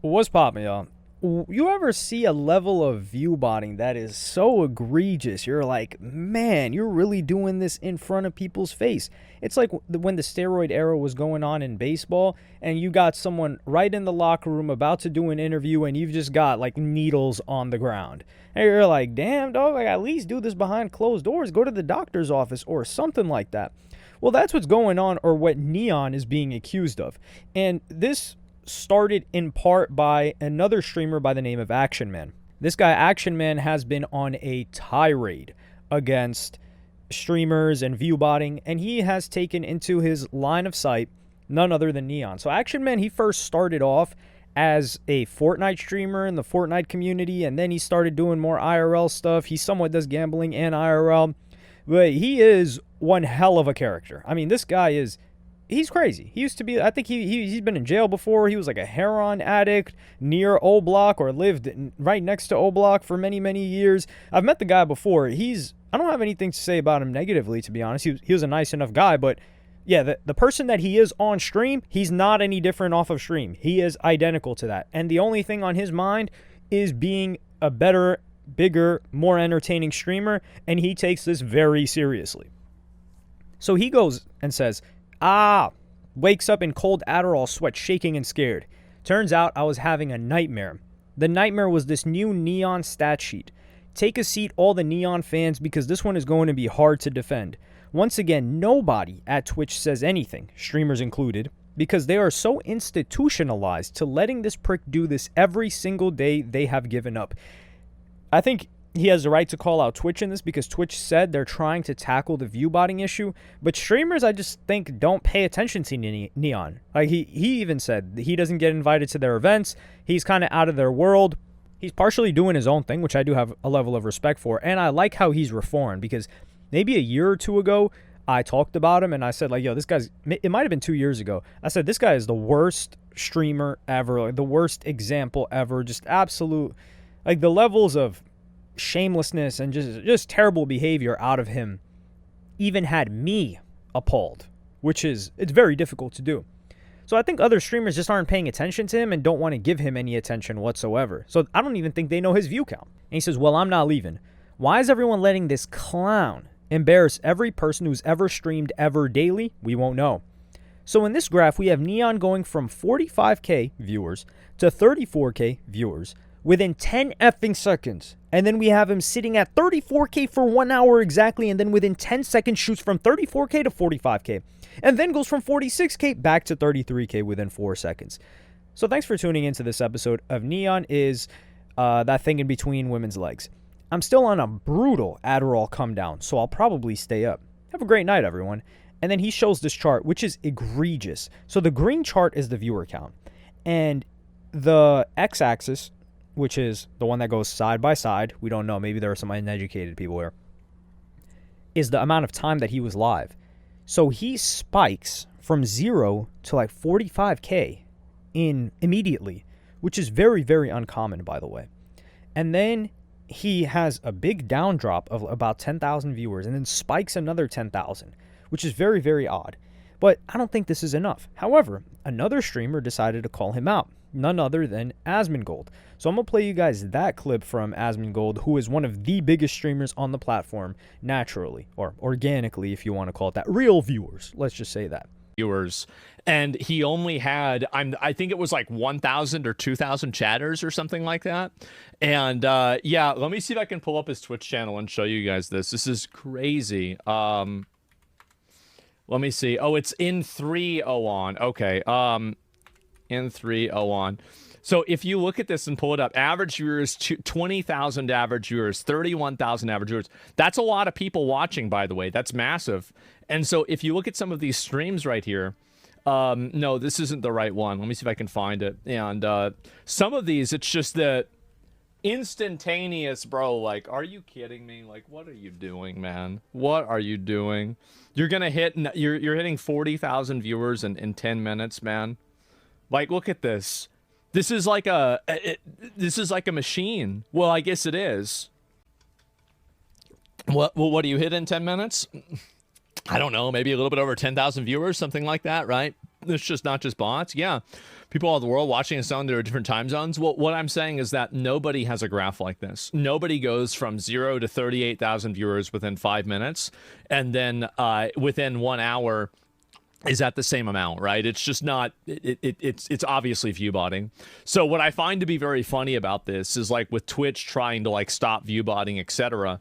What's poppin', y'all? You ever see a level of view botting that is so egregious? You're like, man, you're really doing this in front of people's face. It's like when the steroid era was going on in baseball, and you got someone right in the locker room about to do an interview, and you've just got like needles on the ground. And you're like, damn, dog, like at least do this behind closed doors. Go to the doctor's office or something like that. Well, that's what's going on, or what Neon is being accused of. And this started in part by another streamer by the name of Action Man. This guy, Action Man, has been on a tirade against streamers and view botting, and he has taken into his line of sight none other than Neon. So Action Man, he first started off as a Fortnite streamer in the Fortnite community, and then he started doing more IRL stuff. He somewhat does gambling and IRL, but he is one hell of a character. I mean, this guy is he's crazy. He used to be, I think he's been in jail before. He was like a heroin addict near O Block, or lived right next to O Block for many, many years. I've met the guy before. I don't have anything to say about him negatively, to be honest. He was a nice enough guy, but yeah, the person that he is on stream, he's not any different off of stream. He is identical to that. And the only thing on his mind is being a better, bigger, more entertaining streamer, and he takes this very seriously. So he goes and says, wakes up in cold Adderall sweat, shaking and scared. Turns out I was having a nightmare. The nightmare was this new Neon stat sheet. Take a seat, all the Neon fans, because this one is going to be hard to defend. Once again, nobody at Twitch says anything, streamers included, because they are so institutionalized to letting this prick do this every single day they have given up. I think he has the right to call out Twitch in this, because Twitch said they're trying to tackle the view botting issue, but streamers, I just think, don't pay attention to Neon. Like he even said he doesn't get invited to their events. He's kind of out of their world. He's partially doing his own thing, which I do have a level of respect for, and I like how he's reformed, because maybe a year or two ago I talked about him and I said, like, yo, this guy's, it might have been 2 years ago, I said this guy is the worst streamer ever, like the worst example ever, just absolute, like the levels of shamelessness and just terrible behavior out of him even had me appalled, which is, it's very difficult to do. So I think other streamers just aren't paying attention to him and don't want to give him any attention whatsoever. So I don't even think they know his view count. And he says, well, I'm not leaving. Why is everyone letting this clown embarrass every person who's ever streamed ever daily? We won't know. So in this graph, we have Neon going from 45k viewers to 34k viewers within 10 effing seconds. And then we have him sitting at 34k for 1 hour exactly, and then within 10 seconds shoots from 34k to 45k. And then goes from 46k back to 33k within 4 seconds. So thanks for tuning into this episode of Neon is that thing in between women's legs. I'm still on a brutal Adderall come down, so I'll probably stay up. Have a great night, everyone. And then he shows this chart, which is egregious. So the green chart is the viewer count. And the x-axis, which is the one that goes side by side, we don't know, maybe there are some uneducated people here, is the amount of time that he was live. So he spikes from 0 to like 45k in immediately, which is very, very uncommon, by the way. And then he has a big down drop of about 10,000 viewers and then spikes another 10,000, which is very, very odd. But I don't think this is enough. However, another streamer decided to call him out, none other than Asmongold. So I'm going to play you guys that clip from Asmongold, who is one of the biggest streamers on the platform naturally, or organically, if you want to call it that. Real viewers, let's just say that. Viewers, and he only had I think it was like 1,000 or 2,000 chatters or something like that. And yeah, let me see if I can pull up his Twitch channel and show you guys this. This is crazy. Let me see. Oh, it's in 3.0 on. Okay. In 3.0 on. So if you look at this and pull it up, average viewers, 20,000 average viewers, 31,000 average viewers. That's a lot of people watching, by the way. That's massive. And so if you look at some of these streams right here, no, this isn't the right one. Let me see if I can find it. And some of these, it's just that instantaneous, bro. Like, are you kidding me? Like, what are you doing, man? What are you doing? You're gonna hit, you're hitting 40,000 viewers in 10 minutes, man. Like, look at this. This is like a machine. Well, I guess it is. What do you hit in 10 minutes? I don't know, maybe a little bit over 10,000 viewers, something like that, right? it's just not just bots. Yeah, people all over the world watching us on there are different time zones. Well, what I'm saying is that nobody has a graph like this. Nobody goes from 0 to 38,000 viewers within 5 minutes, and then within 1 hour is at the same amount, right? It's just not, it's obviously view botting. So what I find to be very funny about this is, like, with Twitch trying to like stop view botting, etc.,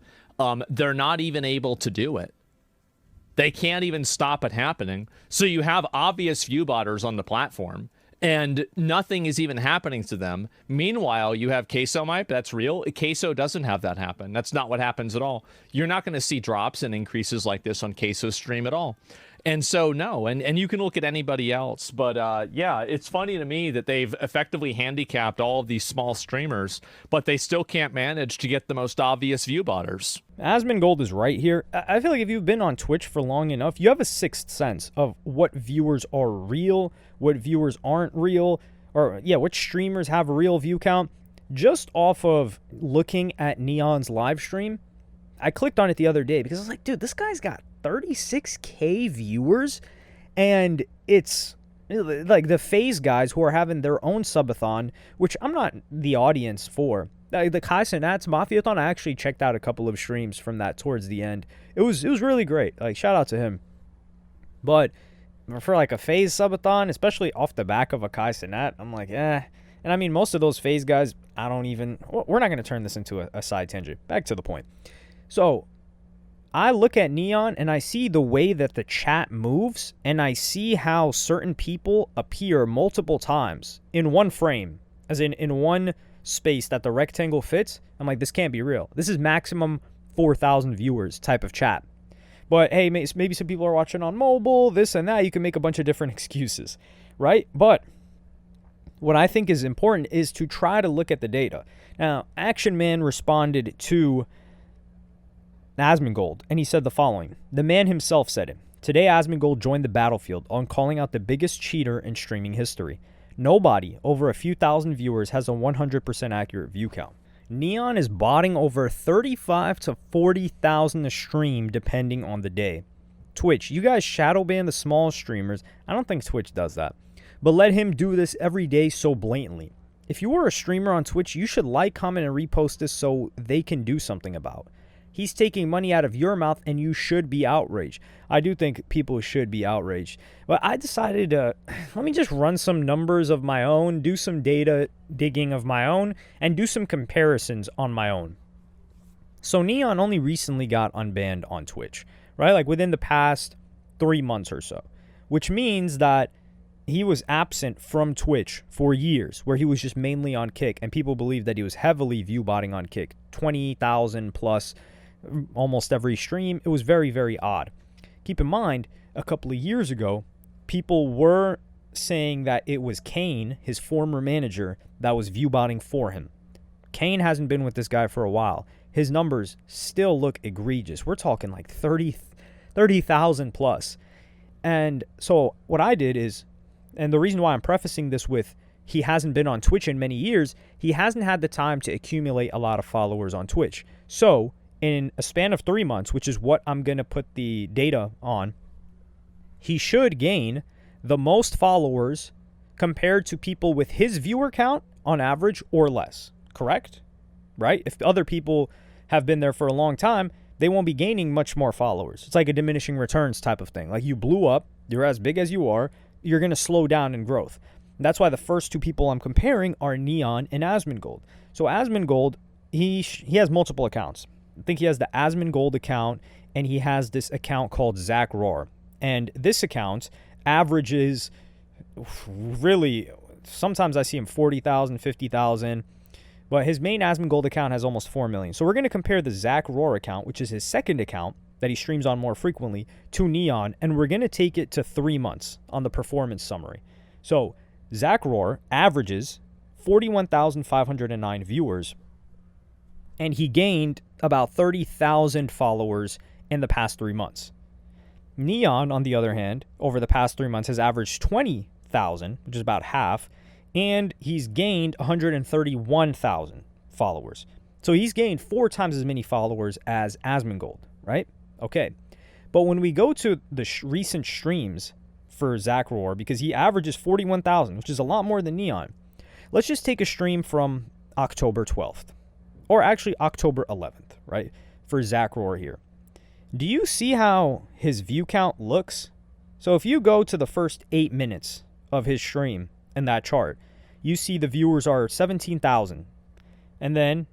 they're not even able to do it. They can't even stop it happening. So you have obvious view botters on the platform, and nothing is even happening to them. Meanwhile, you have Queso Mipe, that's real. Queso doesn't have that happen. That's not what happens at all. You're not going to see drops and increases like this on Queso's stream at all. And so, no, and you can look at anybody else. But yeah, it's funny to me that they've effectively handicapped all of these small streamers, but they still can't manage to get the most obvious view botters. Asmongold is right here. I feel like if you've been on Twitch for long enough, you have a sixth sense of what viewers are real, what viewers aren't real, or yeah, which streamers have a real view count. Just off of looking at Neon's live stream, I clicked on it the other day because I was like, dude, this guy's got 36K viewers, and it's like the FaZe guys who are having their own subathon, which I'm not the audience for. The Kai Cenat's Mafiathon, I actually checked out a couple of streams from that towards the end. It was really great. Like, shout out to him. But for like a FaZe subathon, especially off the back of a Kai Cenat, I'm like, eh. And I mean, most of those FaZe guys, I don't even... We're not going to turn this into a side tangent. Back to the point. So I look at Neon and I see the way that the chat moves, and I see how certain people appear multiple times in one frame, as in one space that the rectangle fits. I'm like, this can't be real. This is maximum 4,000 viewers type of chat. But hey, maybe some people are watching on mobile, this and that. You can make a bunch of different excuses, right? But what I think is important is to try to look at the data. Now, Action Man responded to Asmongold, and he said the following. The man himself said it. Today, Asmongold joined the battlefield on calling out the biggest cheater in streaming history. Nobody over a few thousand viewers has a 100% accurate view count. Neon is botting over 35 to 40,000 a stream depending on the day. Twitch, you guys shadow ban the small streamers. I don't think Twitch does that. But let him do this every day so blatantly. If you were a streamer on Twitch, you should like, comment, and repost this so they can do something about it. He's taking money out of your mouth, and you should be outraged. I do think people should be outraged. But I decided to, let me just run some numbers of my own, do some data digging of my own, and do some comparisons on my own. So Neon only recently got unbanned on Twitch, right? Like within the past 3 months or so. Which means that he was absent from Twitch for years, where he was just mainly on Kick, and people believed that he was heavily view botting on Kick. 20,000 plus almost every stream. It was very, very odd. Keep in mind, a couple of years ago, people were saying that it was Kane, his former manager, that was view botting for him. Kane hasn't been with this guy for a while. His numbers still look egregious. We're talking like 30,000 plus. And so what I did is, and the reason why I'm prefacing this with he hasn't been on Twitch in many years, he hasn't had the time to accumulate a lot of followers on Twitch. So in a span of 3 months, which is what I'm going to put the data on, he should gain the most followers compared to people with his viewer count on average or less. Correct? Right? If other people have been there for a long time, they won't be gaining much more followers. It's like a diminishing returns type of thing. Like you blew up, you're as big as you are, you're going to slow down in growth. And that's why the first two people I'm comparing are Neon and Asmongold. So Asmongold, he has multiple accounts. I think he has the Asmongold account, and he has this account called Zach Roar. And this account averages really, sometimes I see him 40,000, 50,000, but his main Asmongold account has almost 4 million. So we're going to compare the Zach Roar account, which is his second account that he streams on more frequently, to Neon, and we're going to take it to 3 months on the performance summary. So Zach Roar averages 41,509 viewers, and he gained about 30,000 followers in the past 3 months. Neon, on the other hand, over the past 3 months has averaged 20,000, which is about half, and he's gained 131,000 followers. So he's gained 4 times as many followers as Asmongold, right? Okay. But when we go to the recent streams for Zach Roar because he averages 41,000, which is a lot more than Neon. Let's just take a stream from October 12th, or actually October 11th, right, for Zach Roar here. Do you see how his view count looks? So if you go to the first 8 minutes of his stream in that chart, you see the viewers are 17,000. And then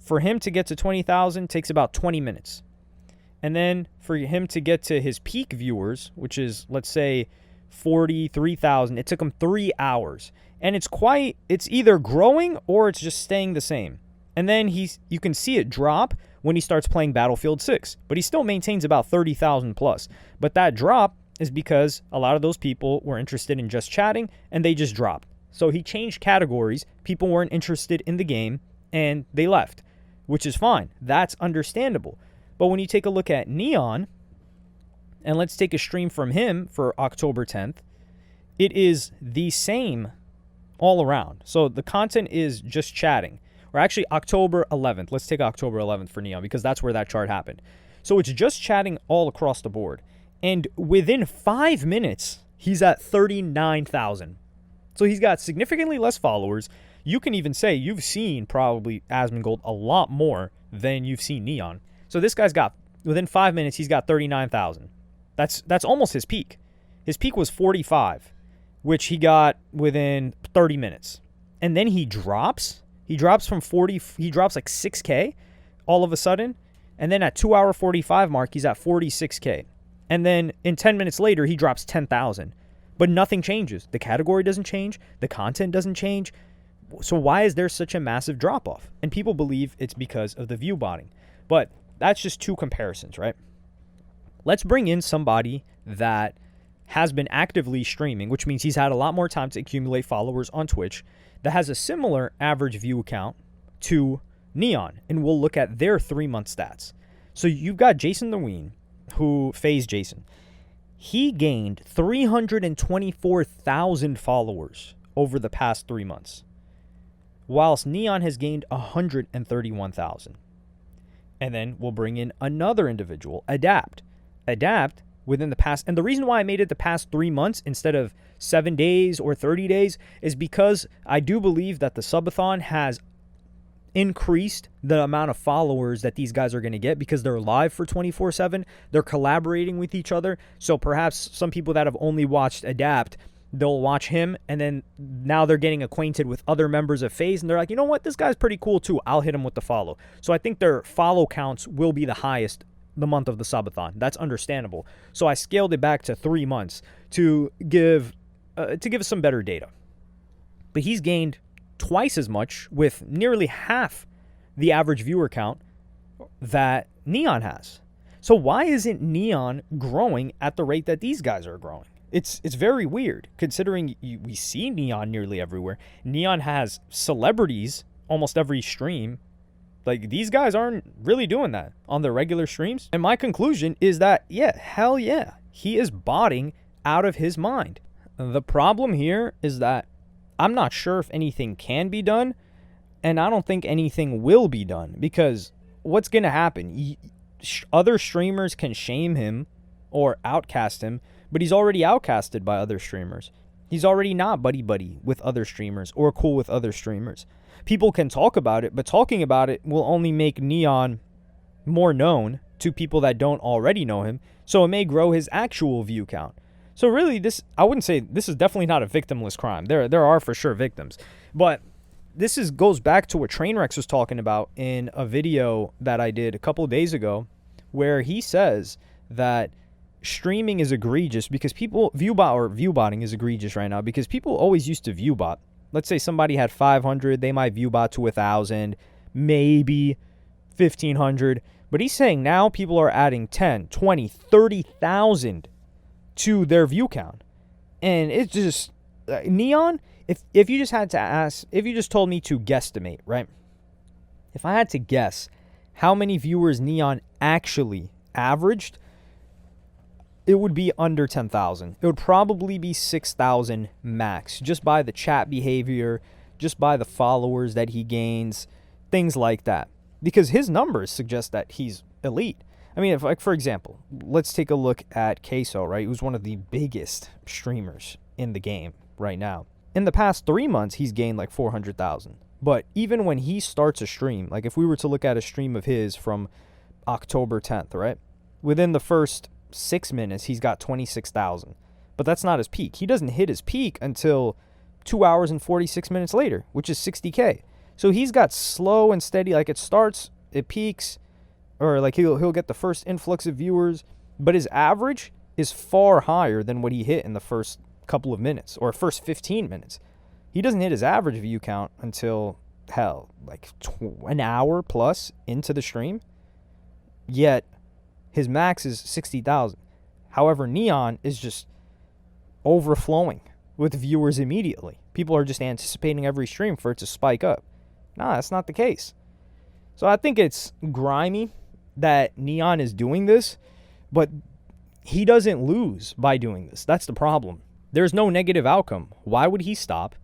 for him to get to 20,000 takes about 20 minutes. And then for him to get to his peak viewers, which is, let's say, 43,000, it took him 3 hours. And it's either growing or it's just staying the same. And then you can see it drop when he starts playing Battlefield 6. But he still maintains about 30,000 plus. But that drop is because a lot of those people were interested in just chatting and they just dropped. So he changed categories. People weren't interested in the game and they left, which is fine. That's understandable. But when you take a look at Neon, and let's take a stream from him for October 10th, it is the same all around. So the content is just chatting. Or actually October 11th. Let's take October 11th for Neon because that's where that chart happened. So it's just chatting all across the board. And within 5 minutes, he's at 39,000. So he's got significantly less followers. You can even say you've seen probably Asmongold a lot more than you've seen Neon. So this guy's got, within 5 minutes, he's got 39,000. That's almost his peak. His peak was 45, which he got within 30 minutes. And then he drops. He drops from 40, he drops like 6K all of a sudden. And then at 2 hour 45 mark, he's at 46K. And then in 10 minutes later, he drops 10,000. But nothing changes. The category doesn't change. The content doesn't change. So why is there such a massive drop-off? And people believe it's because of the view botting. But that's just two comparisons, right? Let's bring in somebody that has been actively streaming, which means he's had a lot more time to accumulate followers on Twitch, that has a similar average view count to Neon. And we'll look at their 3-month stats. So you've got Jason the Ween, who FaZe Jason. He gained 324,000 followers over the past 3 months, whilst Neon has gained 131,000. And then we'll bring in another individual, Adapt. Adapt within the past, and the reason why I made it the past 3 months instead of 7 days or 30 days is because I do believe that the subathon has increased the amount of followers that these guys are going to get because they're live for 24/7. They're collaborating with each other. So perhaps some people that have only watched Adapt, they'll watch him, and then now they're getting acquainted with other members of FaZe, and they're like, you know what, this guy's pretty cool too. I'll hit him with the follow. So I think their follow counts will be the highest the month of the subathon. That's understandable. So I scaled it back to 3 months to give us some better data. But he's gained twice as much with nearly half the average viewer count that Neon has. So why isn't Neon growing at the rate that these guys are growing? It's very weird considering we see Neon nearly everywhere. Neon has celebrities almost every stream. Like, these guys aren't really doing that on their regular streams. And my conclusion is that, yeah, hell yeah, he is botting out of his mind. The problem here is that I'm not sure if anything can be done, and I don't think anything will be done, because what's going to happen? Other streamers can shame him or outcast him, but he's already outcasted by other streamers. He's already not buddy-buddy with other streamers or cool with other streamers. People can talk about it, but talking about it will only make Neon more known to people that don't already know him, so it may grow his actual view count. So really, I wouldn't say this is definitely not a victimless crime. There are for sure victims. But this goes back to what Trainwreck was talking about in a video that I did a couple of days ago, where he says that streaming is egregious because people view botting is egregious right now because people always used to view bot. Let's say somebody had 500, they might view bot to 1,000, maybe 1,500. But he's saying now people are adding 10, 20, 30,000 to their view count. And it's just Neon, if you just had to ask, if you just told me to guesstimate, right? If I had to guess how many viewers Neon actually averaged, it would be under 10,000. It would probably be 6,000 max, just by the chat behavior, just by the followers that he gains, things like that. Because his numbers suggest that he's elite. I mean, if, like, for example, let's take a look at Queso, right? Who's one of the biggest streamers in the game right now. In the past 3 months, he's gained like 400,000. But even when he starts a stream, like if we were to look at a stream of his from October 10th, right? Within the first 6 minutes, he's got 26,000. But that's not his peak. He doesn't hit his peak until 2 hours and 46 minutes later, which is 60K. So he's got slow and steady, like it starts, it peaks, or like he'll get the first influx of viewers, but his average is far higher than what he hit in the first couple of minutes or first 15 minutes. He doesn't hit his average view count until, hell, like an hour plus into the stream. Yet his max is 60,000. However, Neon is just overflowing with viewers immediately. People are just anticipating every stream for it to spike up. Nah, that's not the case. So I think it's grimy that Neon is doing this, but he doesn't lose by doing this. That's the problem. There's no negative outcome. Why would he stop?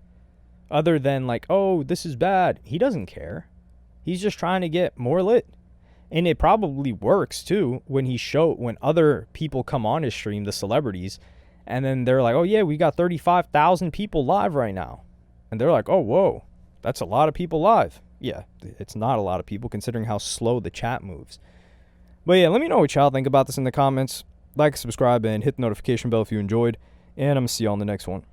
Other than like, oh, this is bad. He doesn't care. He's just trying to get more lit. And it probably works too when other people come on his stream, the celebrities, and then they're like, oh yeah, we got 35,000 people live right now. And they're like, oh, whoa, that's a lot of people live. Yeah, it's not a lot of people considering how slow the chat moves. But yeah, let me know what y'all think about this in the comments. Like, subscribe, and hit the notification bell if you enjoyed. And I'm going to see y'all in the next one.